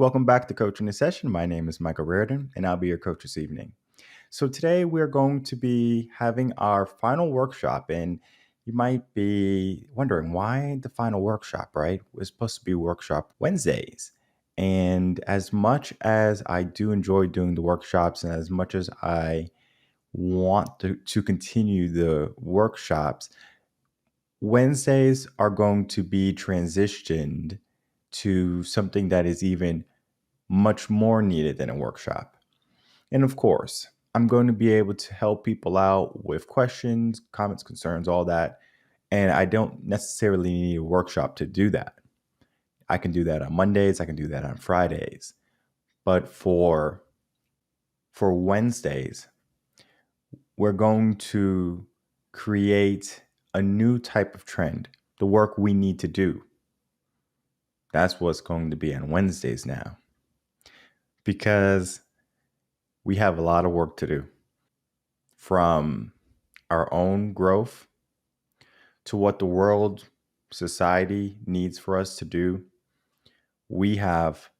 welcome back to Coaching in Session. My name is Michael Reardon, and I'll be your coach this evening. So today we're going to be having our final workshop, and you might be wondering why the final workshop, right? We're supposed to be workshop Wednesdays. And as much as I do enjoy doing the workshops, and as much as I want to continue the workshops, Wednesdays are going to be transitioned to something that is even much more needed than a workshop. And of course, I'm going to be able to help people out with questions, comments, concerns, all that. And I don't necessarily need a workshop to do that. I can do that on Mondays, I can do that on Fridays. But for Wednesdays, we're going to create a new type of trend, the work we need to do. That's what's going to be on Wednesdays now. Because we have a lot of work to do, from our own growth to what the world, society needs for us to do. We have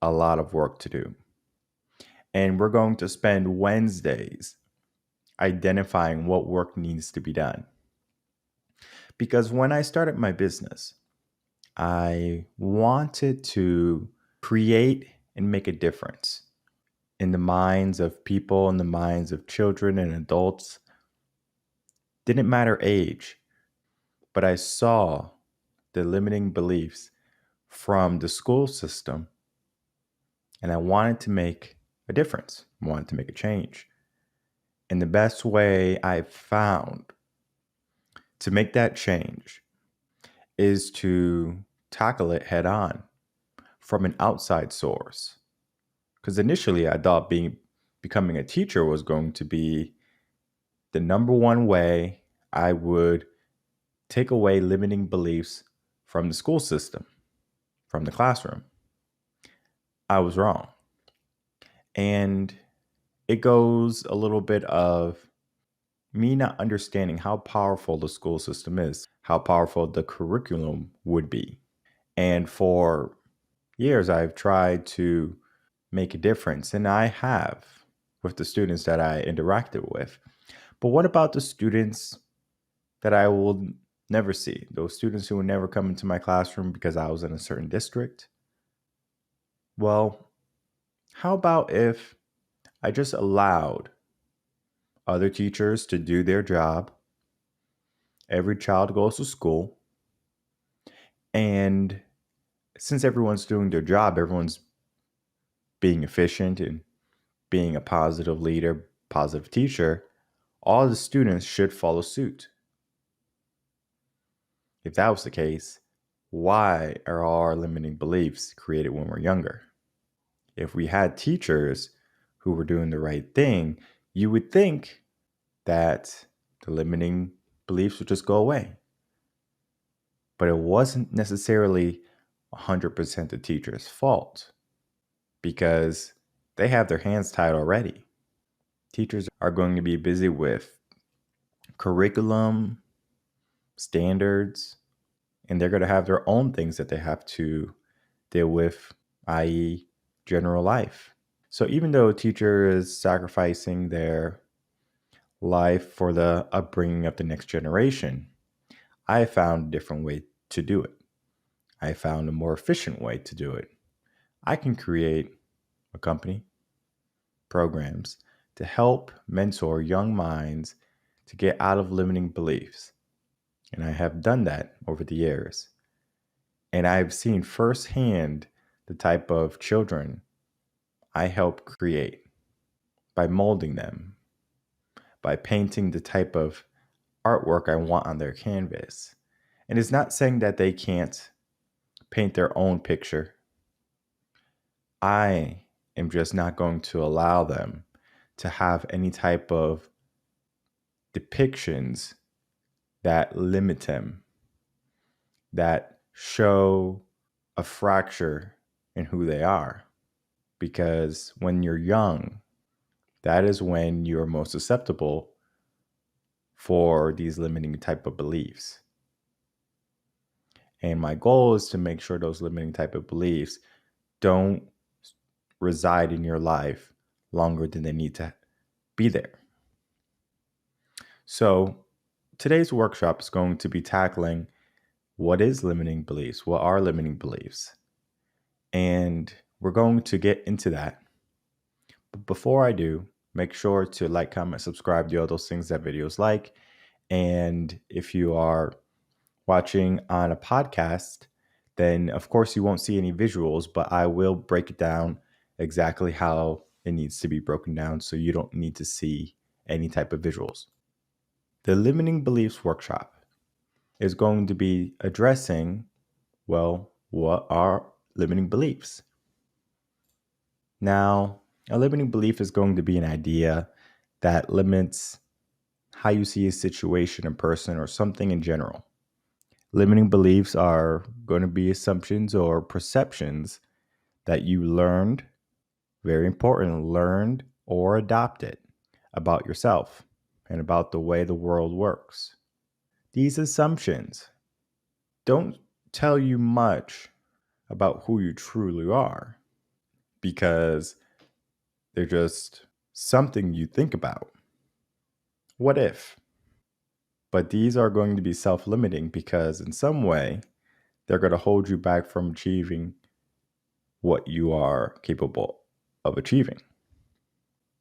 a lot of work to do. And we're going to spend Wednesdays identifying what work needs to be done. Because when I started my business, I wanted to create and make a difference in the minds of people, in the minds of children and adults. Didn't matter age, but I saw the limiting beliefs from the school system, and I wanted to make a difference. I wanted to make a change. And the best way I've found to make that change is to tackle it head on from an outside source. Because initially I thought becoming a teacher was going to be the number one way I would take away limiting beliefs from the school system, from the classroom. I was wrong. And it goes a little bit of me not understanding how powerful the school system is, how powerful the curriculum would be. And for years, I've tried to make a difference, and I have with the students that I interacted with. But what about the students that I will never see? Those students who would never come into my classroom because I was in a certain district? Well, how about if I just allowed other teachers to do their job? Every child goes to school, and since everyone's doing their job, everyone's being efficient and being a positive leader, positive teacher, all the students should follow suit. If that was the case, why are all our limiting beliefs created when we're younger? If we had teachers who were doing the right thing, you would think that the limiting beliefs would just go away. But it wasn't necessarily 100% the teacher's fault, because they have their hands tied already. Teachers are going to be busy with curriculum, standards, and they're going to have their own things that they have to deal with, i.e., general life. So even though a teacher is sacrificing their life for the upbringing of the next generation, I found a different way to do it. I found a more efficient way to do it. I can create a company, programs to help mentor young minds to get out of limiting beliefs. And I have done that over the years. And I've seen firsthand the type of children I help create by molding them, by painting the type of artwork I want on their canvas. And it's not saying that they can't paint their own picture. I am just not going to allow them to have any type of depictions that limit them, that show a fracture in who they are. Because when you're young, that is when you're most susceptible for these limiting type of beliefs. And my goal is to make sure those limiting type of beliefs don't reside in your life longer than they need to be there. So today's workshop is going to be tackling what is limiting beliefs, what are limiting beliefs, and we're going to get into that. But before I do, make sure to like, comment, subscribe, do all those things that videos like. And if you are watching on a podcast, then of course you won't see any visuals, but I will break it down exactly how it needs to be broken down so you don't need to see any type of visuals. The limiting beliefs workshop is going to be addressing, well, what are limiting beliefs? Now, a limiting belief is going to be an idea that limits how you see a situation, a person, or something in general. Limiting beliefs are going to be assumptions or perceptions that you learned, very important, learned or adopted about yourself and about the way the world works. These assumptions don't tell you much about who you truly are because they're just something you think about. What if? But these are going to be self-limiting because in some way, they're going to hold you back from achieving what you are capable of achieving.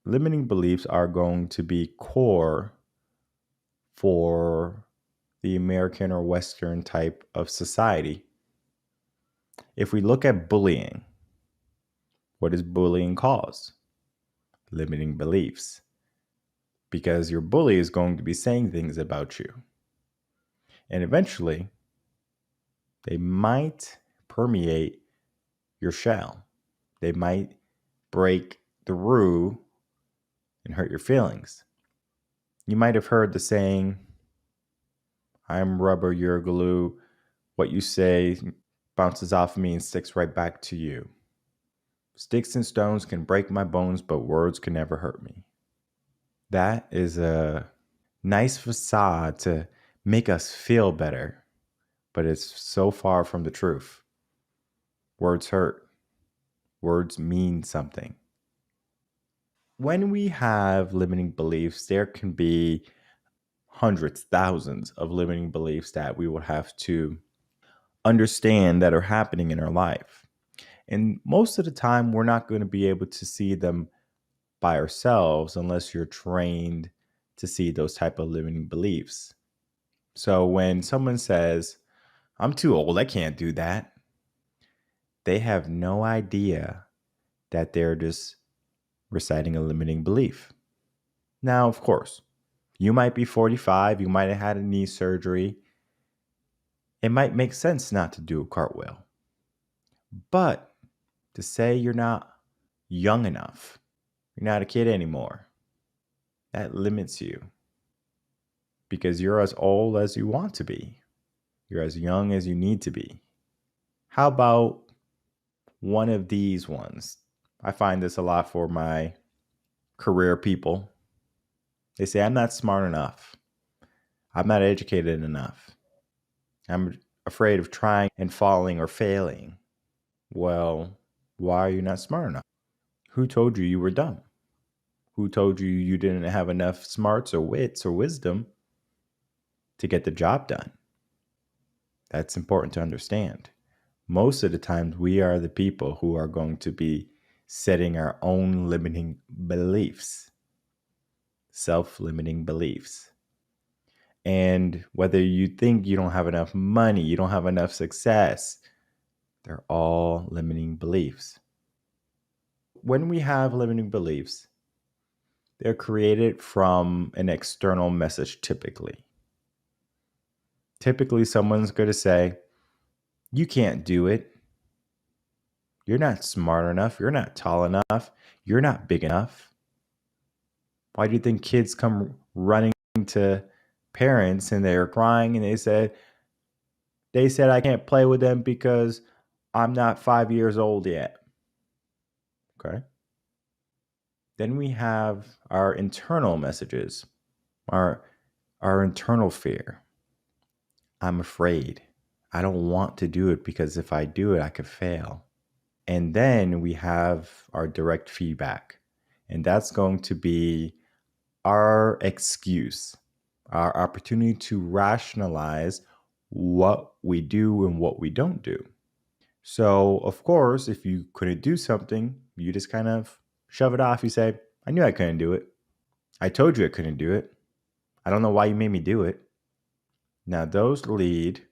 Limiting beliefs are going to be core for the American or Western type of society. If we look at bullying, what does bullying cause? Limiting beliefs. Because your bully is going to be saying things about you. And eventually, they might permeate your shell. They might break through and hurt your feelings. You might have heard the saying, I'm rubber, you're glue. What you say bounces off me and sticks right back to you. Sticks and stones can break my bones, but words can never hurt me. That is a nice facade to make us feel better, but it's so far from the truth. Words hurt. Words mean something. When we have limiting beliefs, there can be hundreds, thousands of limiting beliefs that we would have to understand that are happening in our life. And most of the time, we're not going to be able to see them by ourselves unless you're trained to see those type of limiting beliefs. So when someone says, I'm too old, I can't do that, they have no idea that they're just reciting a limiting belief. Now, of course, you might be 45, you might have had a knee surgery. It might make sense not to do a cartwheel. But to say you're not young enough, you're not a kid anymore, that limits you because you're as old as you want to be. You're as young as you need to be. How about one of these ones? I find this a lot for my career people. They say, I'm not smart enough. I'm not educated enough. I'm afraid of trying and falling or failing. Well, why are you not smart enough? Who told you you were dumb? Who told you you didn't have enough smarts or wits or wisdom to get the job done? That's important to understand. Most of the times, we are the people who are going to be setting our own limiting beliefs, self-limiting beliefs. And whether you think you don't have enough money, you don't have enough success, they're all limiting beliefs. When we have limiting beliefs, they're created from an external message typically. Typically, someone's going to say, you can't do it. You're not smart enough. You're not tall enough. You're not big enough. Why do you think kids come running to parents and they're crying and they said, I can't play with them because I'm not 5 years old yet. Okay. Then we have our internal messages, our internal fear. I'm afraid. I don't want to do it because if I do it, I could fail. And then we have our direct feedback. And that's going to be our excuse, our opportunity to rationalize what we do and what we don't do. So, of course, if you couldn't do something, you just kind of shove it off. You say, I knew I couldn't do it. I told you I couldn't do it. I don't know why you made me do it. Now, those lead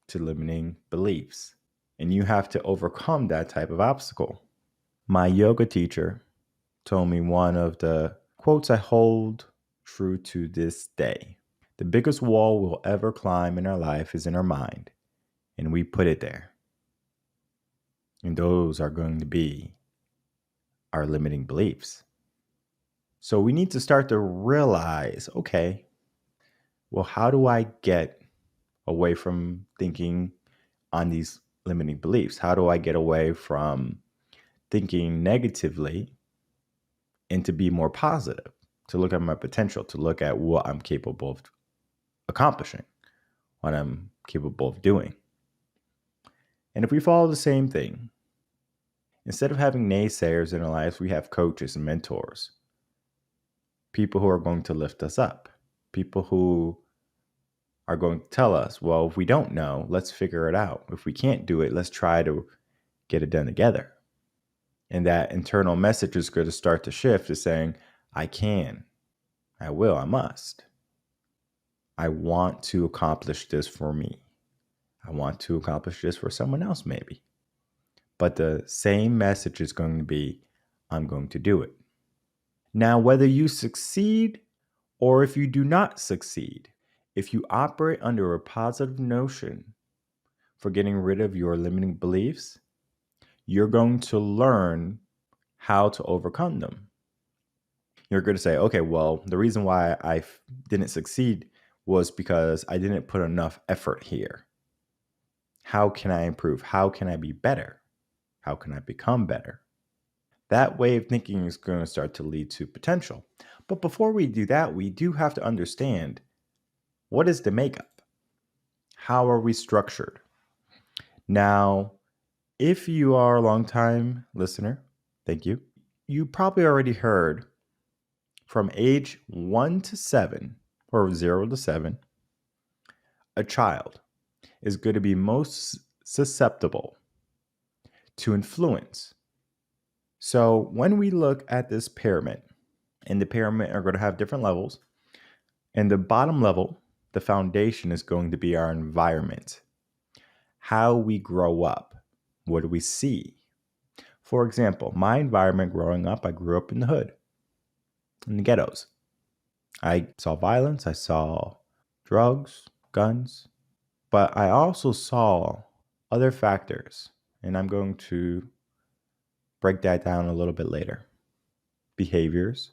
to limiting beliefs, and you have to overcome that type of obstacle. My yoga teacher told me one of the quotes I hold true to this day. The biggest wall we'll ever climb in our life is in our mind, and we put it there. And those are going to be our limiting beliefs. So we need to start to realize, okay, well, how do I get away from thinking on these limiting beliefs? How do I get away from thinking negatively and to be more positive, to look at my potential, to look at what I'm capable of accomplishing, what I'm capable of doing? And if we follow the same thing, instead of having naysayers in our lives, we have coaches and mentors, people who are going to lift us up, people who are going to tell us, well, if we don't know, let's figure it out. If we can't do it, let's try to get it done together. And that internal message is going to start to shift to saying, I can, I will, I must. I want to accomplish this for me. I want to accomplish this for someone else, maybe. But the same message is going to be, I'm going to do it. Now, whether you succeed or if you do not succeed, if you operate under a positive notion for getting rid of your limiting beliefs, you're going to learn how to overcome them. You're going to say, okay, well, the reason why I didn't succeed was because I didn't put enough effort here. How can I improve? How can I be better? How can I become better? That way of thinking is going to start to lead to potential. But before we do that, we do have to understand, what is the makeup? How are we structured? Now, if you are a long-time listener, thank you. You probably already heard from age 1 to 7 or 0 to 7, a child is going to be most susceptible to influence. So when we look at this pyramid, and the pyramid are going to have different levels, and the bottom level, the foundation, is going to be our environment. How we grow up. What do we see? For example, my environment growing up, I grew up in the hood, in the ghettos. I saw violence, I saw drugs, guns, but I also saw other factors, and I'm going to break that down a little bit later. Behaviors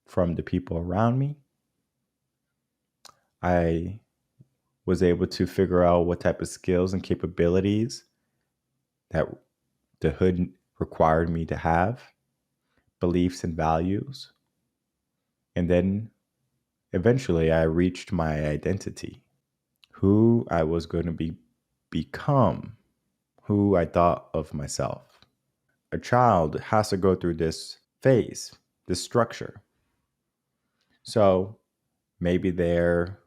from the people around me. I was able to figure out what type of skills and capabilities that the hood required me to have, beliefs and values. And then eventually I reached my identity, who I was going to become, who I thought of myself. A child has to go through this phase, this structure. So maybe they're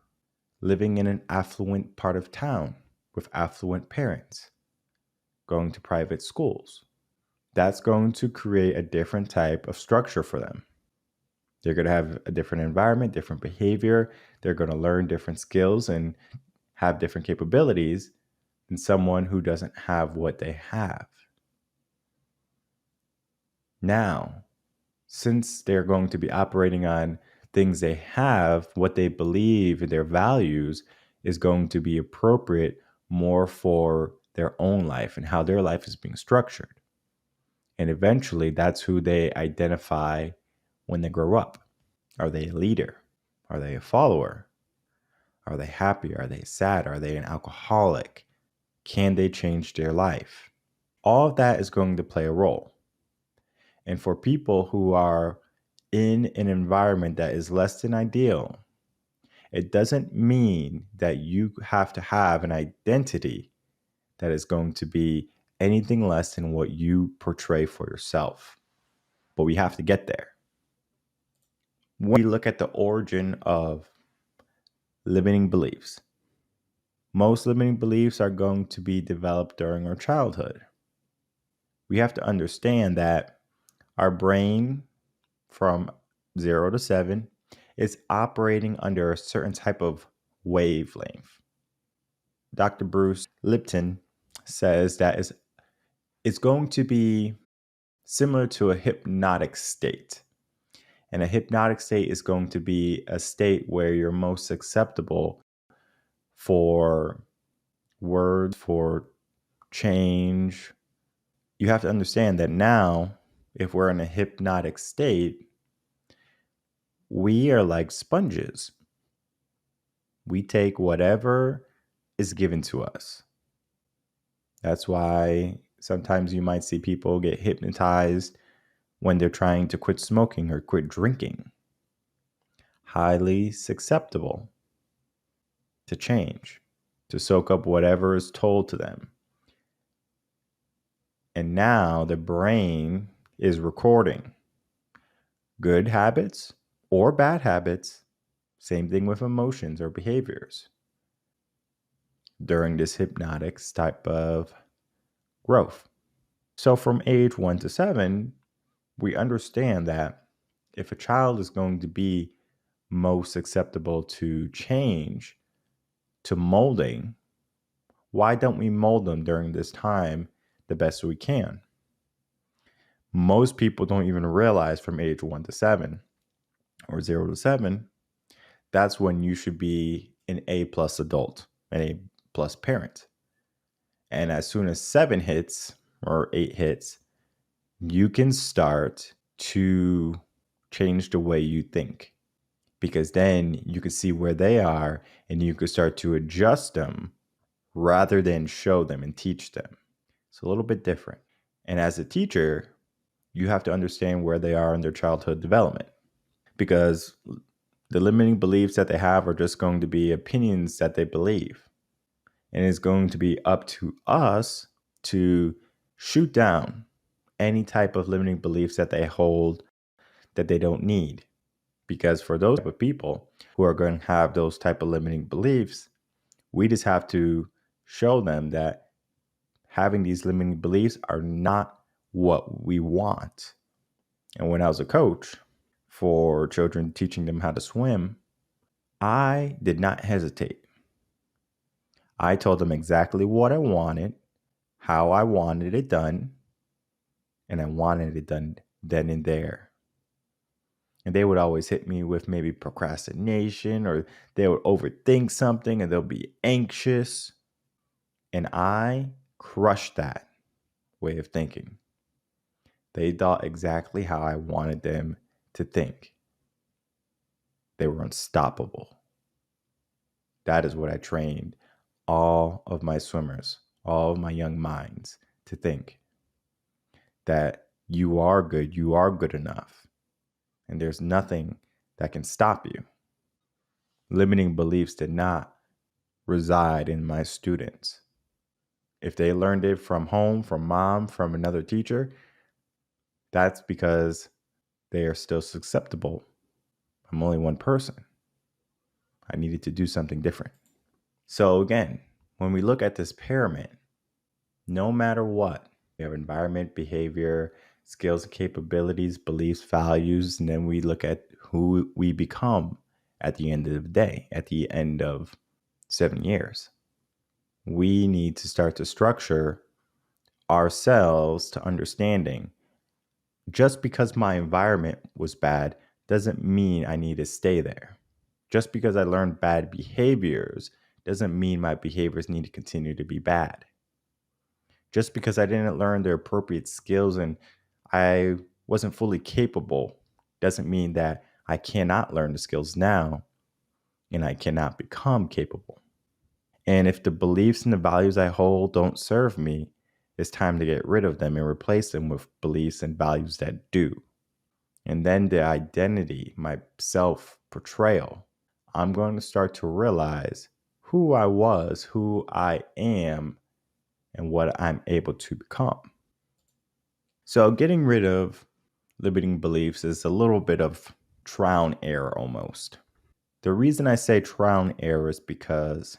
living in an affluent part of town with affluent parents, going to private schools. That's going to create a different type of structure for them. They're going to have a different environment, different behavior. They're going to learn different skills and have different capabilities than someone who doesn't have what they have. Now, since they're going to be operating on things they have, what they believe and their values is going to be appropriate more for their own life and how their life is being structured. And eventually, that's who they identify when they grow up. Are they a leader? Are they a follower? Are they happy? Are they sad? Are they an alcoholic? Can they change their life? All of that is going to play a role. And for people who are in an environment that is less than ideal, it doesn't mean that you have to have an identity that is going to be anything less than what you portray for yourself. But we have to get there. When we look at the origin of limiting beliefs, most limiting beliefs are going to be developed during our childhood. We have to understand that our brain from 0 to 7 is operating under a certain type of wavelength. Dr. Bruce Lipton says that it's going to be similar to a hypnotic state. And a hypnotic state is going to be a state where you're most acceptable for words, for change. You have to understand that now, if we're in a hypnotic state, we are like sponges. We take whatever is given to us. That's why sometimes you might see people get hypnotized when they're trying to quit smoking or quit drinking. Highly susceptible to change, to soak up whatever is told to them. And now the brain is recording good habits or bad habits, same thing with emotions or behaviors, during this hypnotic type of growth. So from age 1 to 7, we understand that if a child is going to be most acceptable to change, to molding, why don't we mold them during this time the best we can? Most people don't even realize from age 1 to 7 or 0 to 7, that's when you should be an A+ adult, an A+ parent. And as soon as 7 hits or 8 hits, you can start to change the way you think, because then you can see where they are and you can start to adjust them rather than show them and teach them. It's a little bit different. And as a teacher, you have to understand where they are in their childhood development, because the limiting beliefs that they have are just going to be opinions that they believe. And it's going to be up to us to shoot down any type of limiting beliefs that they hold that they don't need. Because for those type of people who are going to have those type of limiting beliefs, we just have to show them that having these limiting beliefs are not what we want. And when I was a coach for children, teaching them how to swim, I did not hesitate. I told them exactly what I wanted, how I wanted it done, and I wanted it done then and there. And they would always hit me with maybe procrastination, or they would overthink something and they'll be anxious. And I crushed that way of thinking. They thought exactly how I wanted them to think. They were unstoppable. That is what I trained all of my swimmers, all of my young minds to think. That you are good enough, and there's nothing that can stop you. Limiting beliefs did not reside in my students. If they learned it from home, from mom, from another teacher, that's because they are still susceptible. I'm only one person. I needed to do something different. So again, when we look at this pyramid, no matter what, we have environment, behavior, skills and capabilities, beliefs, values, and then we look at who we become at the end of the day, at the end of 7 years. We need to start to structure ourselves to understanding. Just because my environment was bad doesn't mean I need to stay there. Just because I learned bad behaviors doesn't mean my behaviors need to continue to be bad. Just because I didn't learn the appropriate skills and I wasn't fully capable doesn't mean that I cannot learn the skills now and I cannot become capable. And if the beliefs and the values I hold don't serve me, it's time to get rid of them and replace them with beliefs and values that do. And then the identity, my self-portrayal, I'm going to start to realize who I was, who I am, and what I'm able to become. So getting rid of limiting beliefs is a little bit of trial and error almost. The reason I say trial and error is because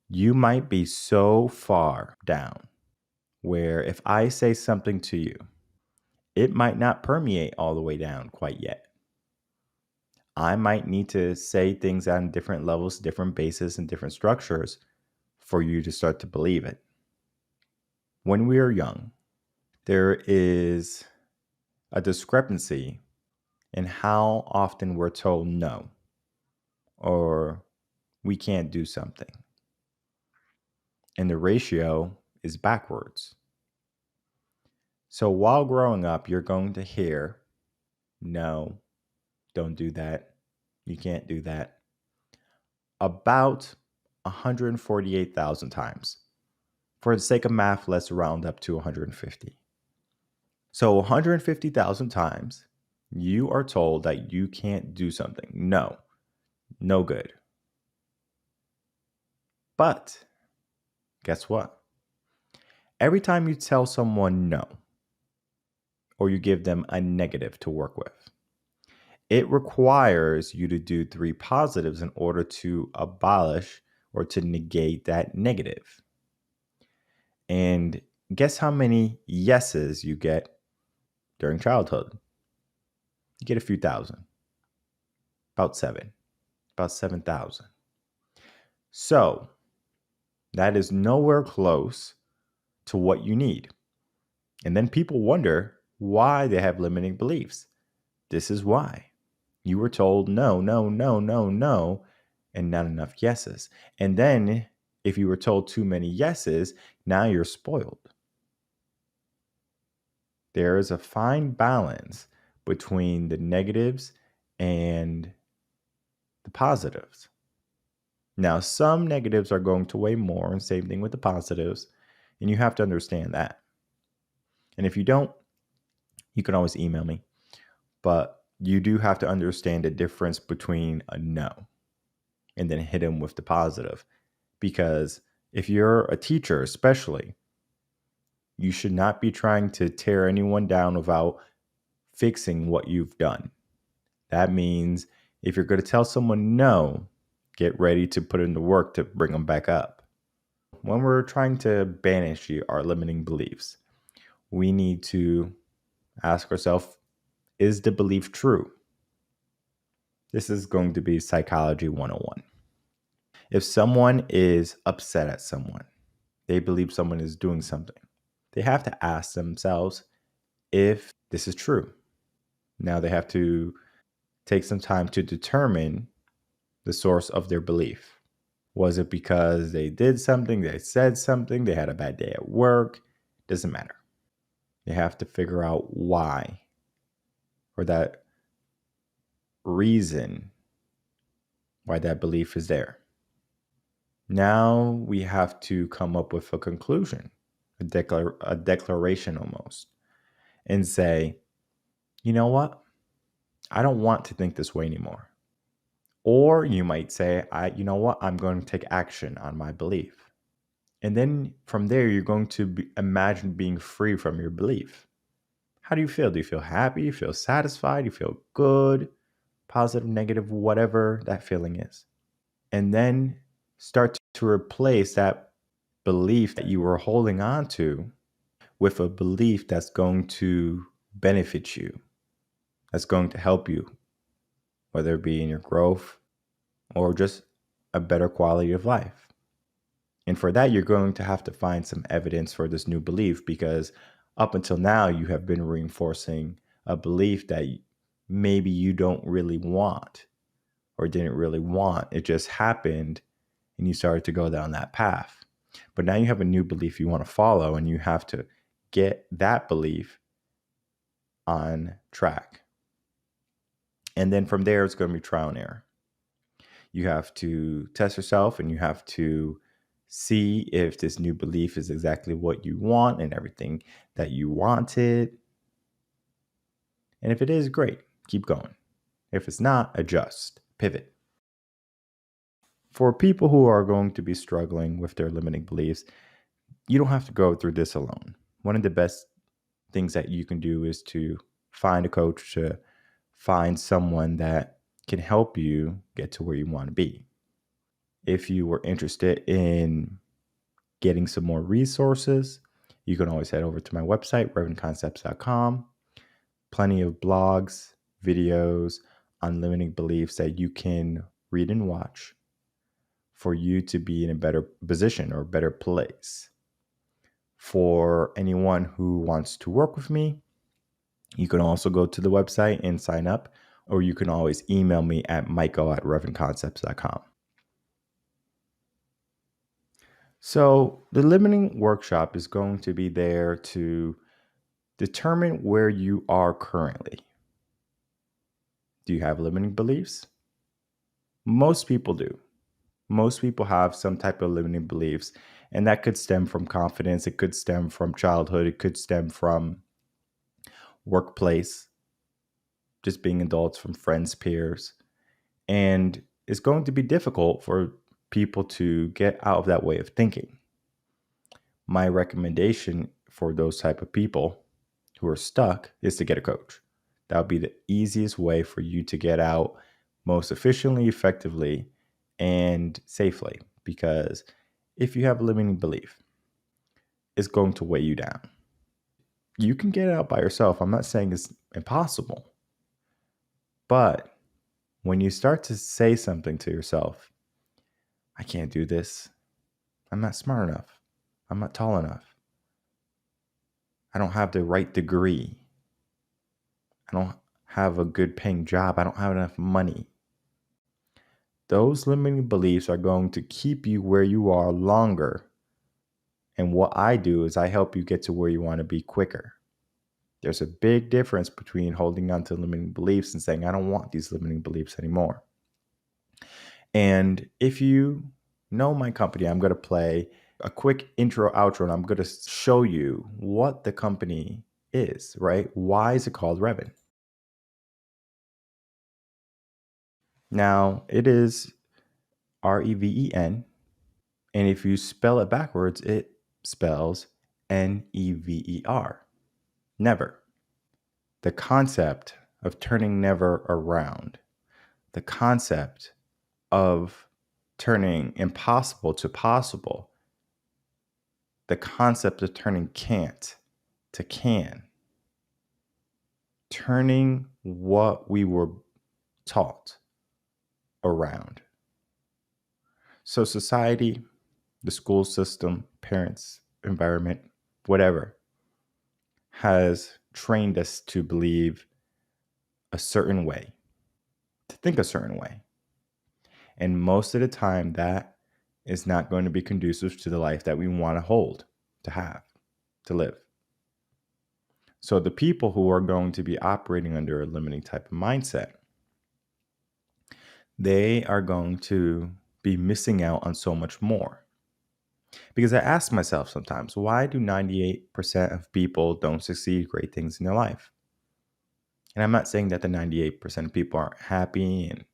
you might be so far down where if I say something to you, it might not permeate all the way down quite yet. I might need to say things on different levels, different bases, and different structures for you to start to believe it. When we are young, there is a discrepancy in how often we're told no or we can't do something. And the ratio is backwards. So while growing up, you're going to hear, no, don't do that. You can't do that. About 148,000 times. For the sake of math, let's round up to 150. So 150,000 times, you are told that you can't do something. No, no good. But guess what? Every time you tell someone no, or you give them a negative to work with, it requires you to do 3 positives in order to abolish or to negate that negative. And guess how many yeses you get during childhood? You get a few thousand, about 7,000. So that is nowhere close to what you need. And then people wonder why they have limiting beliefs. This is why. You were told no, no, no, no, no, and not enough yeses. And then if you were told too many yeses, now you're spoiled. There is a fine balance between the negatives and the positives. Now, some negatives are going to weigh more, and same thing with the positives, and you have to understand that. And if you don't, you can always email me. But you do have to understand the difference between a no and then hit them with the positive. Because if you're a teacher, especially, you should not be trying to tear anyone down without fixing what you've done. That means if you're going to tell someone no, get ready to put in the work to bring them back up. When we're trying to banish our limiting beliefs, we need to ask ourselves, is the belief true? This is going to be Psychology 101. If someone is upset at someone, they believe someone is doing something, they have to ask themselves if this is true. Now they have to take some time to determine the source of their belief. Was it because they did something, they said something, they had a bad day at work? Doesn't matter. They have to figure out why, or that reason why that belief is there. Now we have to come up with a conclusion, a declaration almost, and say, you know what? I don't want to think this way anymore. Or you might say, you know what? I'm going to take action on my belief. And then from there, you're going to imagine being free from your belief. How do you feel? Do you feel happy? Do you feel satisfied? Do you feel good? Positive, negative, whatever that feeling is. And then start to replace that belief that you were holding on to with a belief that's going to benefit you, that's going to help you, whether it be in your growth or just a better quality of life. And for that, you're going to have to find some evidence for this new belief, because up until now, you have been reinforcing a belief that maybe you don't really want or didn't really want. It just happened and you started to go down that path. But now you have a new belief you want to follow, and you have to get that belief on track. And then from there, it's going to be trial and error. You have to test yourself, and you have to see if this new belief is exactly what you want and everything that you wanted. And if it is, great, keep going. If it's not, adjust, pivot. For people who are going to be struggling with their limiting beliefs, You don't have to go through this alone. One of the best things that you can do is to find a coach, to find someone that can help you get to where you want to be. If you were interested in getting some more resources, you can always head over to my website, reverendconcepts.com. Plenty of blogs, videos on limiting beliefs that you can read and watch for you to be in a better position or better place. For anyone who wants to work with me, you can also go to the website and sign up, or you can always email me at michael@reverendconcepts.com. So the limiting workshop is going to be there to determine where you are currently. Do you have limiting beliefs? Most people do. Most people have some type of limiting beliefs, and that could stem from confidence. It could stem from childhood. It could stem from workplace, just being adults, from friends, peers. And it's going to be difficult for people to get out of that way of thinking. My recommendation for those type of people who are stuck is to get a coach. That would be the easiest way for you to get out most efficiently, effectively, and safely. Because if you have a limiting belief, it's going to weigh you down. You can get it out by yourself. I'm not saying it's impossible. But when you start to say something to yourself, I can't do this. I'm not smart enough. I'm not tall enough. I don't have the right degree. I don't have a good paying job. I don't have enough money. Those limiting beliefs are going to keep you where you are longer. And what I do is I help you get to where you want to be quicker. There's a big difference between holding on to limiting beliefs and saying, I don't want these limiting beliefs anymore. And if you know my company, I'm going to play a quick intro, outro, and I'm going to show you what the company is, right? Why is it called Reven? Now, it is Reven. And if you spell it backwards, it spells Never. Never. The concept of turning never around. The concept of turning impossible to possible. The concept of turning can't to can. Turning what we were taught around. So society, the school system, parents, environment, whatever, has trained us to believe a certain way, to think a certain way. And most of the time, that is not going to be conducive to the life that we want to hold, to have, to live. So the people who are going to be operating under a limiting type of mindset, they are going to be missing out on so much more. Because I ask myself sometimes, why do 98% of people don't succeed great things in their life? And I'm not saying that the 98% of people aren't happy and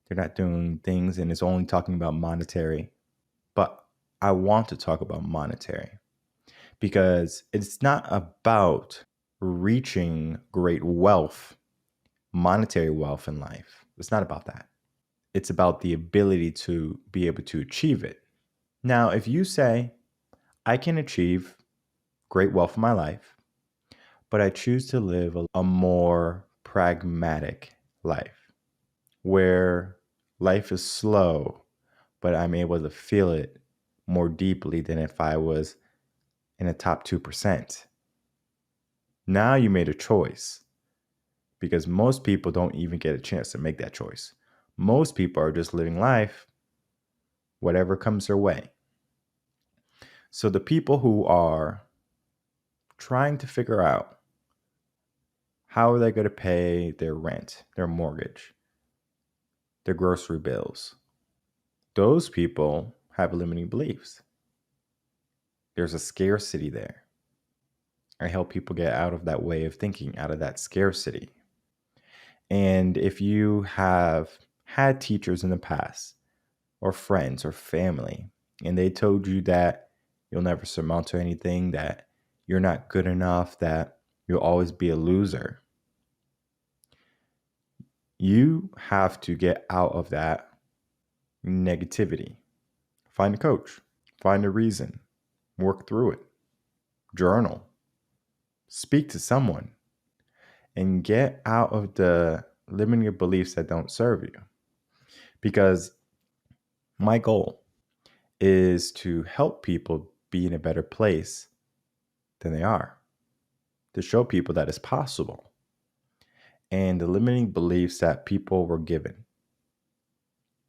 they're not doing things and it's only talking about monetary. But I want to talk about monetary because it's not about reaching great wealth, monetary wealth in life. It's not about that. It's about the ability to be able to achieve it. Now, if you say, I can achieve great wealth in my life, but I choose to live a more pragmatic life where life is slow, but I'm able to feel it more deeply than if I was in the top 2%. Now you made a choice because most people don't even get a chance to make that choice. Most people are just living life, whatever comes their way. So the people who are trying to figure out how are they going to pay their rent, their mortgage, their grocery bills, those people have limiting beliefs. There's a scarcity there. I help people get out of that way of thinking, out of that scarcity. And if you have had teachers in the past or friends or family, and they told you that you'll never surmount to anything, that you're not good enough, that you'll always be a loser. You have to get out of that negativity. Find a coach, find a reason, work through it, journal, speak to someone, and get out of the limiting beliefs that don't serve you. Because my goal is to help people be in a better place than they are, to show people that it's possible. And the limiting beliefs that people were given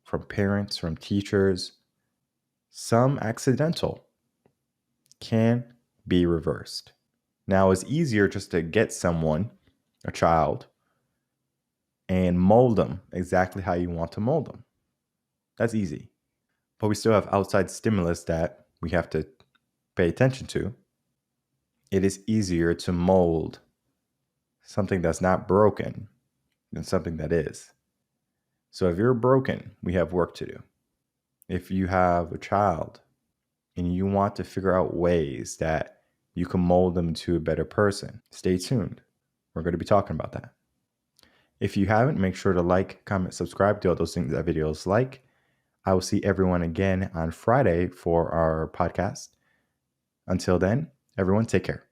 from parents, from teachers, some accidental, can be reversed. Now, it's easier just to get someone, a child, and mold them exactly how you want to mold them. That's easy. But we still have outside stimulus that we have to pay attention to. It is easier to mold something that's not broken than something that is. So if you're broken, we have work to do. If you have a child and you want to figure out ways that you can mold them to a better person, stay tuned. We're going to be talking about that. If you haven't, make sure to like, comment, subscribe, do all those things that videos like. I will see everyone again on Friday for our podcast. Until then, everyone take care.